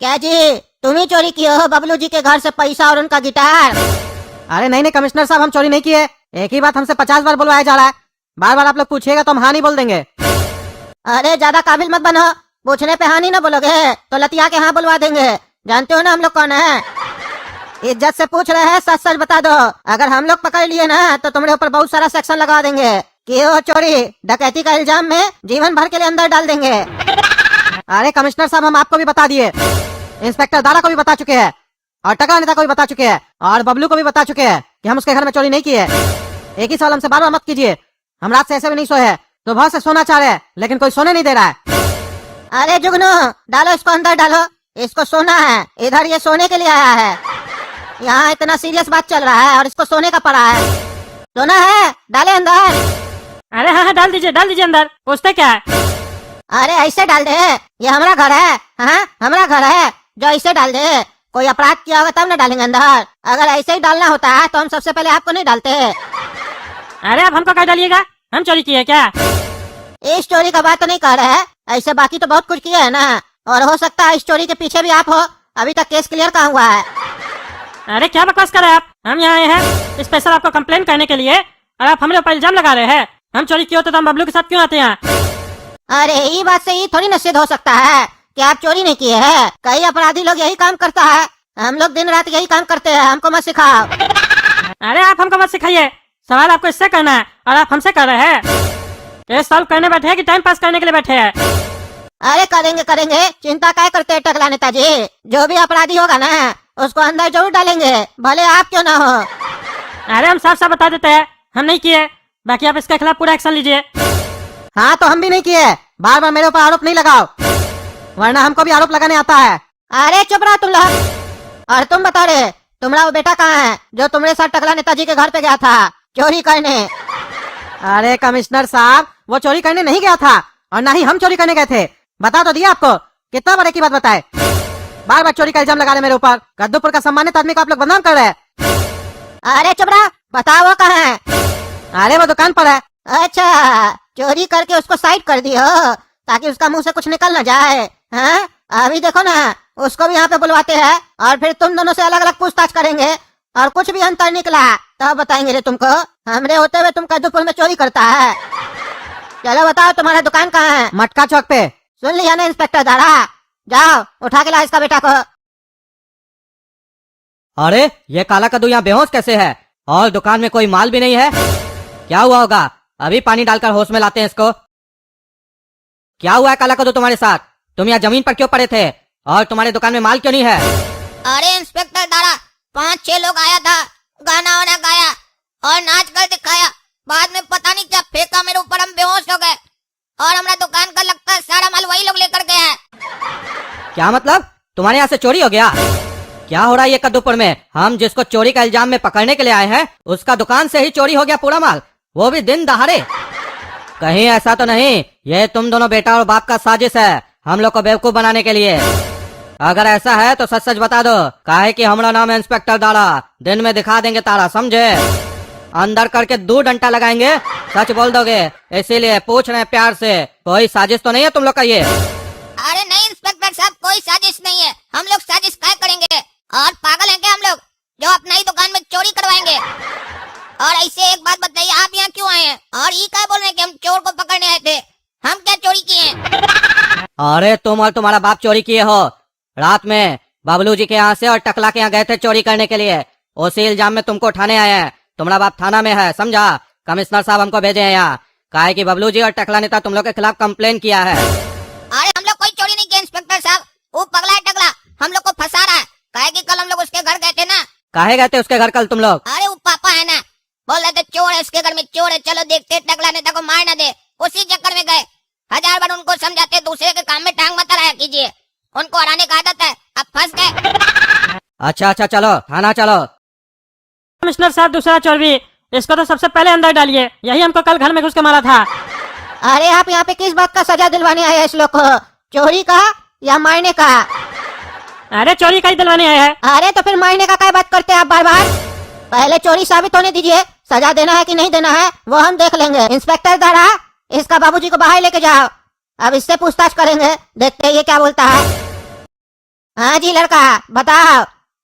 क्या जी, तुम ही चोरी किए हो बबलू जी के घर से पैसा और उनका गिटार? अरे नहीं नहीं कमिश्नर साहब, हम चोरी नहीं किए। एक ही बात हमसे 50 बार बुलवाया जा रहा है। बार बार आप लोग पूछिएगा तो हम हाँ नहीं बोल देंगे। अरे ज्यादा काबिल मत बनो, पूछने पे हाँ नहीं ना बोलोगे तो लतिया के हाँ बुलवा देंगे। जानते हो ना हम लोग कौन है? इज्जत से पूछ रहे हैं, सच सच बता दो। अगर हम लोग पकड़ लिए ना तो तुम्हारे ऊपर बहुत सारा सेक्शन लगा देंगे कि वो चोरी डकैती का इल्जाम में जीवन भर के लिए अंदर डाल देंगे। अरे कमिश्नर साहब, हम आपको भी बता दिए, इंस्पेक्टर दारा को भी बता चुके हैं और टकला नेता को भी बता चुके हैं और बबलू को भी बता चुके हैं कि हम उसके घर में चोरी नहीं किए। एक ही सवाल हमसे बार बार मत कीजिए। हम रात से ऐसे भी नहीं सोए हैं, सुबह से सोना चाह रहे हैं लेकिन कोई सोने नहीं दे रहा है। अरे जुगनू, डालो इसको अंदर डालो, इसको सोना है। इधर ये सोने के लिए आया है, यहाँ इतना सीरियस बात चल रहा है और इसको सोने का पड़ा है। सोना है, डाले अंदर। अरे हाँ डाल दीजिए अंदर, पूछते क्या है? अरे ऐसे डाल दे, ये हमारा घर है। हाँ हमारा घर है, जो ऐसे डाल दे। कोई अपराध किया होगा तब ना डालेंगे अंदर। अगर ऐसे ही डालना होता है तो हम सबसे पहले आपको नहीं डालते। अरे आप हमको क्या डालिएगा? हम चोरी किए क्या? इस चोरी का बात तो नहीं कर रहे हैं, ऐसे बाकी तो बहुत कुछ किया है ना। और हो सकता है इस चोरी के पीछे भी आप हो। अभी तक केस क्लियर कहाँ हुआ है? अरे क्या बकवास कर रहे हैं आप? हम यहाँ आए हैं स्पेशल आपको कंप्लेन करने के लिए और आप हमारे ऊपर इल्जाम लगा रहे हैं। हम चोरी किए होते तो हम बबलू के साथ क्यों आते हैं? अरे ये बात से ये थोड़ी ना सिद्ध हो सकता है कि आप चोरी नहीं किए हैं। कई अपराधी लोग यही काम करता है, हम लोग दिन रात यही काम करते हैं। हमको मत सिखाओ। अरे आप हमको मत सिखाइए, सवाल आपको इससे करना है और आप हमसे कर रहे हैं। केस सॉल्व करने बैठे हैं कि टाइम पास करने के लिए बैठे हैं? अरे करेंगे, चिंता क्या करते हैं टकला नेताजी। जो भी अपराधी होगा ना उसको अंदर जरूर डालेंगे, भले आप क्यों ना हो। अरे हम साफ साफ बता देते हैं, हम नहीं किए। बाकी आप इसके खिलाफ पूरा एक्शन लीजिए। हाँ तो हम भी नहीं किए। बार बार मेरे ऊपर आरोप नहीं लगाओ, वरना हमको भी आरोप लगाने आता है। अरे चुप रहो तुम लोग। और तुम बता रहे, तुम्हारा वो बेटा कहाँ है जो तुम्हारे साथ टकला नेताजी के घर पे गया था चोरी करने? अरे कमिश्नर साहब, वो चोरी करने नहीं गया था और ना ही हम चोरी करने गए थे। बता तो दिया आपको, कितना बड़े की बात बताए। बार बार चोरी का इल्जाम लगा रहे मेरे ऊपर। कद्दूपुर का सम्मानित आदमी को आप लोग बदनाम कर रहे हैं। अरे चुप रहो, बताओ वो कहाँ है? अरे वो दुकान पर है। अच्छा, चोरी करके उसको साइड कर दियो ताकि उसका मुंह से कुछ निकल ना जाए। हाँ अभी देखो ना, उसको भी यहाँ पे बुलवाते हैं और फिर तुम दोनों से अलग अलग पूछताछ करेंगे और कुछ भी अंतर निकला तब बताएंगे रे तुमको। हमरे होते हुए तुम कद्दूपुर में चोरी करता है। चलो बताओ तुम्हारा दुकान कहाँ है? मटका चौक पे। सुन लिया ना इंस्पेक्टर दारा, जाओ उठा के ला इसका बेटा को। अरे ये काला कद्दू यहाँ बेहोश कैसे है और दुकान में कोई माल भी नहीं है? क्या हुआ होगा? अभी पानी डालकर होश में लाते हैं इसको। क्या हुआ है काला कद्दू तुम्हारे साथ? तुम यहाँ जमीन पर क्यों पड़े थे और तुम्हारे दुकान में माल क्यों नहीं है? अरे इंस्पेक्टर दारा, 5-6 लोग आया था, गाना वाना गाया और नाच कर दिखाया। बाद में पता नहीं क्या फेंका मेरे ऊपर, हम बेहोश हो गए और हमारा दुकान का लगता है सारा माल वही लोग लेकर गए हैं। क्या मतलब? तुम्हारे यहाँ से चोरी हो गया? क्या हो रहा है ये कद्दूपुर में? हम जिसको चोरी का इल्जाम में पकड़ने के लिए आए हैं उसका दुकान से ही चोरी हो गया पूरा माल, वो भी दिन दहाड़े। कहीं ऐसा तो नहीं ये तुम दोनों बेटा और बाप का साजिश है हम लोग को बेवकूफ बनाने के लिए? अगर ऐसा है तो सच सच बता दो, काहे कि हमारा नाम है इंस्पेक्टर दारा। दिन में दिखा देंगे तारा, समझे? अंदर करके 2 डंडा लगाएंगे, सच बोल दोगे। इसीलिए पूछ रहे हैं प्यार से, कोई साजिश तो नहीं है तुम लोग का ये? अरे नहीं इंस्पेक्टर साहब, कोई साजिश नहीं है। हम लोग साजिश क्या करेंगे? और पागल हैं क्या हम लोग जो अपना ही दुकान में चोरी करवाएंगे? और ऐसे एक बात बताइए, आप यहाँ क्यों आए हैं और ये क्या बोल रहे हैं कि हम चोर को पकड़ने आए थे? हम क्या चोरी किए? अरे तुम और तुम्हारा बाप चोरी किए हो। रात में बबलू जी के यहाँ से और टकला के यहाँ गए थे चोरी करने के लिए। उसी इल्जाम में तुमको उठाने आए हैं। तुम्हारा बाप थाना में है, समझा? कमिश्नर साहब हमको भेजे हैं यहाँ, काहे कि बबलू जी और टकला नेता तुम लोग के खिलाफ कंप्लेन किया है। अरे हम लोग कोई चोरी नहीं किया इंस्पेक्टर साहब, वो पगला है टकला, हम लोग को फंसा रहा है। काहे कि कल हम लोग उसके घर गए थे ना। काहे गए थे उसके घर कल तुम लोग? अरे वो पापा है ना, बोल रहे थे चोर है उसके घर में, चोर है, चलो देखते टकला नेता को मार न दे। उसी चक्कर में गए। 1000 बार उनको समझाते, दूसरे के काम में टांग मत अड़ाया कीजिए, उनको हराने का आदत है, अब फंस गए। अच्छा चलो थाना चलो। कमिश्नर साहब दूसरा चोर भी, इसको तो सबसे पहले अंदर डालिए, यही हमको कल घर में घुस के मारा था। अरे आप यहाँ पे किस बात का सजा दिलवाने आए हैं इस लोग को? चोरी का या मारने का? अरे चोरी का ही दिलवाने आए हैं। अरे तो फिर मारने का क्या बात करते हैं आप बार बार? पहले चोरी साबित होने दीजिए, सजा देना है कि नहीं देना है वो हम देख लेंगे। इंस्पेक्टर दारा, इसका बाबूजी को बाहर लेके जाओ, अब इससे पूछताछ करेंगे, देखते हैं ये क्या बोलता है। हाँ जी लड़का, बताओ।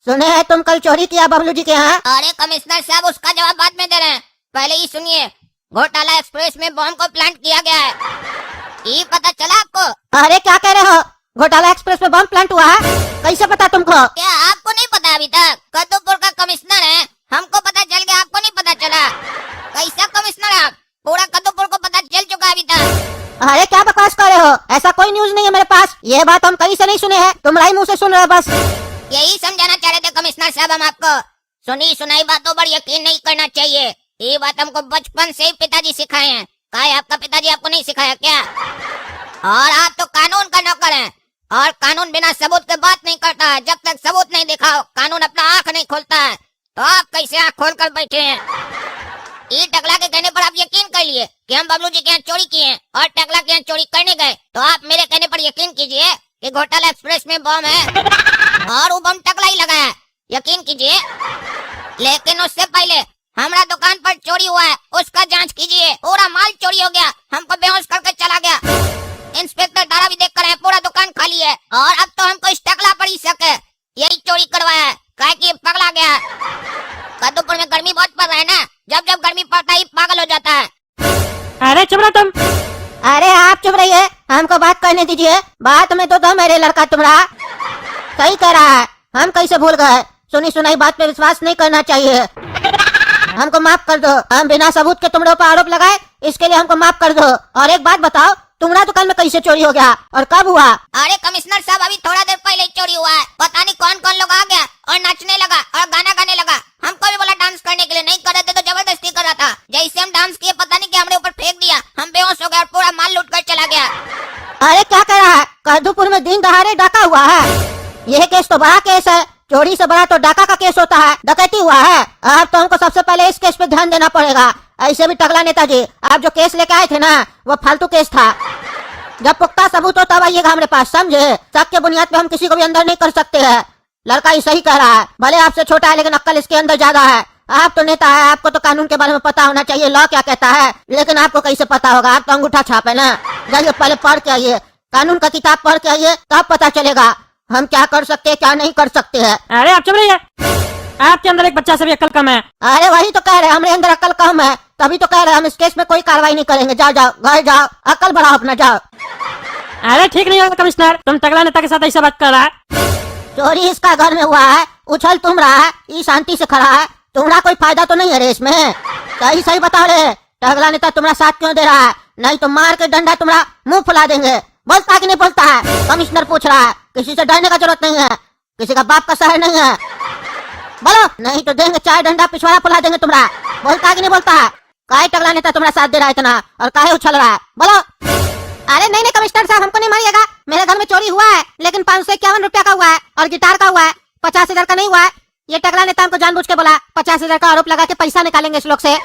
सुने हैं तुम कल चोरी किया बबलू जी के यहाँ? अरे कमिश्नर साहब, उसका जवाब बाद में दे रहे हैं, पहले ही सुनिए। घोटाला एक्सप्रेस में बॉम्ब को प्लांट किया गया है, ये पता चला आपको? अरे क्या कह रहे हो? घोटाला एक्सप्रेस में बम प्लांट हुआ है? कैसे पता तुमको? क्या आपको नहीं पता अभी तक? कद्दूपुर का कमिश्नर है, हमको पता चल गया, आपको नहीं पता चला? कैसा कमिश्नर आप? पूरा कद्दूपुर को पता चल चुका अभी तक। अरे क्या बकवास कर रहे हो? ऐसा कोई न्यूज नहीं है मेरे पास। ये बात हम कहीं से नहीं सुने हैं, तुम्हारे मुंह से सुन रहे हो बस। यही समझाना चाह रहे थे कमिश्नर साहब हम आपको। सुनी सुनाई बातों पर यकीन नहीं करना चाहिए, ये बात हमको बचपन से ही पिताजी सिखाए हैं। क्या है, आपका पिताजी आपको नहीं सिखाया क्या? और आप तो कानून का नौकर हैं, और कानून बिना सबूत के बात नहीं करता है। जब तक सबूत नहीं दिखाओ, कानून अपना आंख नहीं खोलता है। तो आप कैसे आंख खोल कर बैठे हैं? ये टकला के कहने पर आप यकीन कर लिए कि हम बबलू जी के यहाँ चोरी किए हैं, और टकला के यहाँ चोरी करने गए, तो आप मेरे कहने पर यकीन कीजिए कि घोटाला एक्सप्रेस में बम है, और वो बम टकला ही लगा है, यकीन कीजिए। लेकिन उससे पहले हमारा दुकान पर चोरी हुआ है, उसका जांच कीजिए। पूरा माल चोरी हो गया, हमको बेहोश करके चला गया। इंस्पेक्टर दारा भी देख कर है, पूरा दुकान खाली है, और अब तो हमको इस टकला पर ही शक है, यही चोरी करवाया है, काहे कि पगला गया है। कद्दूपुर में गर्मी बहुत पड़ रहा है ना, जब जब गर्मी पड़ता है पागल हो जाता है। अरे चुप रहो तुम। अरे आप चुप रहिए, हमको बात करने दीजिए। बात में तो दम है रे लड़का तुम्हारा, सही कह रहा है। हम कैसे भूल गए? सुनी सुनाई बात पे विश्वास नहीं करना चाहिए। हमको माफ कर दो, हम बिना सबूत के तुम्हारे ऊपर आरोप लगाए, इसके लिए हमको माफ कर दो। और एक बात बताओ, तुम्हारा दुकान में कैसे चोरी हो गया और कब हुआ? अरे कमिश्नर साहब, अभी थोड़ा देर पहले ही चोरी हुआ है। पता नहीं कौन कौन लोग आ गया और नाचने लगा और गाना गाने लगा। हमको भी बोला डांस करने के लिए, नहीं कर रहे थे तो जबरदस्ती कर रहा था। जैसे हम डांस किए, पता नहीं क्या हमारे ऊपर फेंक दिया, हम बेहोश हो गए और पूरा माल लूट कर चला गया। अरे क्या कह रहा है? कद्दूपुर में दिन दहाड़े डाका हुआ है? यह केस तो बड़ा केस है, चोरी से बड़ा तो डाका का केस होता है, डकैती हुआ है। अब तो हमको सबसे पहले इस केस पे ध्यान देना पड़ेगा। ऐसे भी टकला नेताजी, आप जो केस लेके आए थे ना, वो फालतू केस था। जब पुख्ता सबूत हो तब आइएगा हमारे पास, समझे? शक के बुनियाद पे हम किसी को भी अंदर नहीं कर सकते हैं। लड़का ही सही कह रहा है, भले आपसे छोटा है लेकिन अक्ल इसके अंदर ज्यादा है। आप तो नेता है, आपको तो कानून के बारे में पता होना चाहिए, लॉ क्या कहता है। लेकिन आपको कैसे पता होगा? आप तो अंगूठा छाप है ना। जाइए पहले पढ़ के आइए, कानून का किताब पढ़ के आइए, तब पता चलेगा हम क्या कर सकते हैं, क्या नहीं कर सकते हैं। अरे आप चुप रहिए, आपके अंदर एक बच्चा से भी अक्ल कम है। अरे वही तो कह रहे हैं, हमारे अंदर अक्ल कम है, तभी तो कह रहे हैं हम इस केस में कोई कार्रवाई नहीं करेंगे। जाओ जाओ घर जाओ, अक्ल बढ़ाओ अपना, जाओ। अरे ठीक नहीं होगा कमिश्नर, तुम टकला नेता के साथ ऐसा बात कर रहा है। चोरी इसका घर में हुआ है, उछल तुम रहा है, ये शांति से खड़ा है, तुम्हारा कोई फायदा तो नहीं है रे इसमें? सही सही बता रहे, टकला नेता तुम्हारा साथ क्यों दे रहा है? नहीं तो मार के डंडा तुम्हारा मुंह फुला देंगे। बोलता है कि नहीं बोलता है? कमिश्नर पूछ रहा है। किसी से डरने का जरूरत नहीं है, किसी का बाप का शहर नहीं है। बोलो, नहीं तो देंगे चाय डंडा, पिछवाड़ा फुला देंगे तुम्हारा। बोलता है कि नहीं बोलता है? काहे टकला नेता तुम्हारा साथ दे रहा है इतना, और काहे उछल रहा है? बोलो। अरे नहीं नहीं कमिश्नर साहब, हमको नहीं मारिएगा। मेरे घर में चोरी हुआ है, लेकिन 551 रुपया का हुआ है, और गिटार का हुआ है, 50,000 का नहीं हुआ है। ये टकला नेता हमको जानबूझ के बोला 50,000 का आरोप लगा के पैसा निकालेंगे इस लोग से,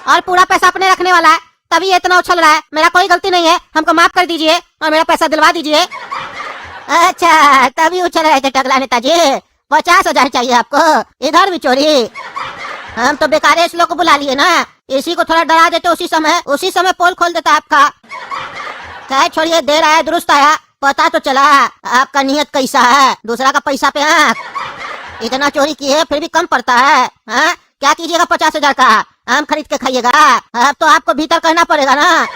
और पूरा पैसा अपने रखने वाला है, तभी ये इतना उछल रहा है। मेरा कोई गलती नहीं है, हमको माफ कर दीजिए और मेरा पैसा दिलवा दीजिए। अच्छा, तभी उछल रहे थे टकला नेताजी। 50,000 चाहिए आपको? इधर भी चोरी? हम तो बेकार इस लोग को बुला लिए ना, इसी को थोड़ा डरा देते, उसी समय पोल खोल देता आपका। क्या छोड़िए, देर आया दुरुस्त आया, पता तो चला आपका नियत कैसा है। दूसरा का पैसा पे आंख, इतना चोरी किए फिर भी कम पड़ता है। हाँ, क्या कीजिएगा 50,000 का? आम खरीद के खाइएगा? अब तो आपको भीतर करना पड़ेगा ना,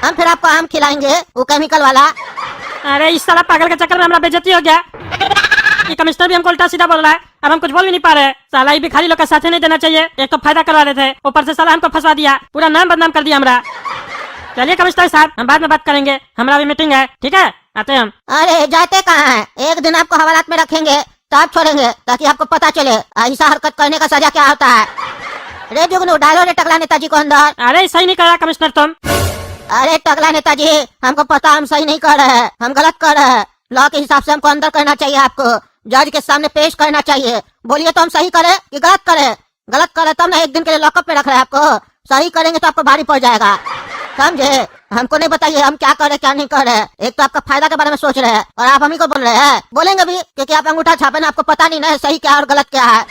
हम फिर आपको आम खिलाएंगे, वो केमिकल वाला। अरे इस साला पागल के चक्कर में हमारा बेइज्जती हो गया। ये कमिश्नर भी हमको उल्टा सीधा बोल रहा है, अब हम कुछ बोल भी नहीं पा रहे। साला ये भिखारी लोग का साथ नहीं देना चाहिए, एक तो फायदा करवा रहे थे, ऊपर से साला हमको फंसा दिया, पूरा नाम बदनाम कर दिया हमारा। चलिए कमिश्नर साहब, हम बाद में बात करेंगे, हमारा भी मीटिंग है, ठीक है? आते हैं हम। अरे जाते कहाँ हैं? एक दिन आपको हवालात में रखेंगे, तब छोड़ेंगे, ताकि आपको पता चले ऐसा हरकत करने का सजा क्या होता है। रे जुगनू, डालो रे टकला नेताजी को अंदर। अरे सही नहीं करा कमिश्नर तुम। अरे टकला नेताजी, हमको पता हम सही नहीं कर रहे हैं, हम गलत कर रहे हैं। लॉ के हिसाब से हमको अंदर करना चाहिए, आपको जज के सामने पेश करना चाहिए। बोलिए तो हम सही करें कि गलत करें? गलत करें तब ना एक दिन के लिए लॉकअप पे रख रहे हैं आपको, सही करेंगे तो आपको भारी पड़ जाएगा, समझे? हमको नहीं बताइए हम क्या कर रहे क्या नहीं कर रहे। एक तो आपका फायदा के बारे में सोच रहे हैं, और आप हम ही को बोल रहे हैं। बोलेंगे भी क्योंकि आप अंगूठा छापे ना, आपको पता नहीं ना सही क्या है और गलत क्या है,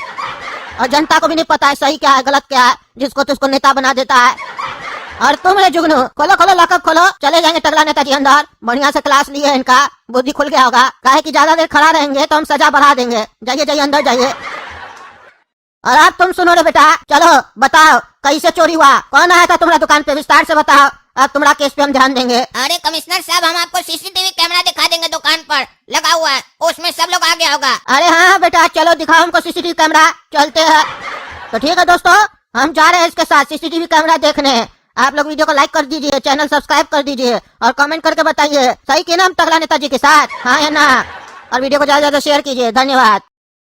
और जनता को भी नहीं पता है सही क्या है गलत क्या है, जिसको तो उसको नेता बना देता है। और तुम रे जुगनू, खोलो खोलो लॉकअप खोलो, चले जाएंगे टकला नेताजी अंदर। बढ़िया से क्लास लिए इनका, बुद्धि खुल गया होगा। काहे कि ज्यादा देर खड़ा रहेंगे तो हम सजा बढ़ा देंगे। जाइए जाइए अंदर जाइए। और अब तुम सुनो रे बेटा, चलो बताओ कैसे चोरी हुआ, कौन आया था तुम्हारा दुकान पे, विस्तार से बताओ। अब तुम्हारा केस पे हम ध्यान देंगे। अरे कमिश्नर साहब, हम आपको सीसीटीवी कैमरा दिखा देंगे, दुकान पर लगा हुआ है, उसमें सब लोग आ गया होगा। अरे हाँ बेटा, चलो दिखाओ हमको सीसीटीवी कैमरा, चलते हैं। तो ठीक है दोस्तों, हम जा रहे हैं इसके साथ सीसीटीवी कैमरा देखने। आप लोग वीडियो को लाइक कर दीजिए, चैनल सब्सक्राइब कर दीजिए और कमेंट करके बताइए सही कि ना हम टकला नेताजी के साथ, हाँ या ना। और वीडियो को ज्यादा से ज्यादा शेयर कीजिए। धन्यवाद।